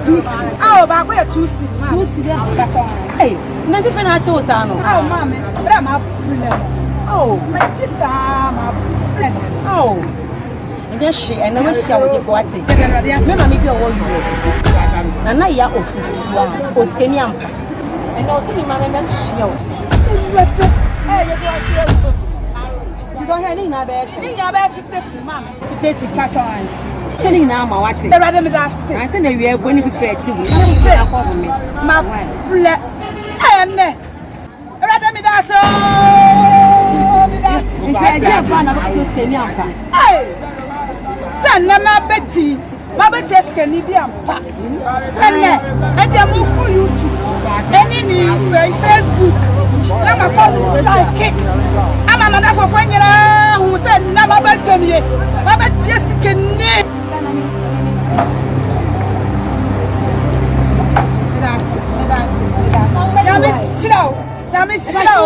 Oh, back where 2 seats. 2 seats. Hey, nothing for that show, Sano. Oh, mammy, but I'm up. Oh, my sister, oh. And then she and I wish I would give what it. Remember me be a war US. And now you're off or skinny ampa. And also me, my member's show. Hey, you're going to you don't have any bad. You're about 50, mamma. 50, catch on. Telling now, my wife. The rather me that I said we are going to be fair to you. My flat. And then rather me that so. Hey, son, my Betty. My Betty can be a pack. And then move for YouTube. And in Facebook. I'm a call like I'm a mother for friend who said, Never back to me. My Betty can need. Slow. Slow.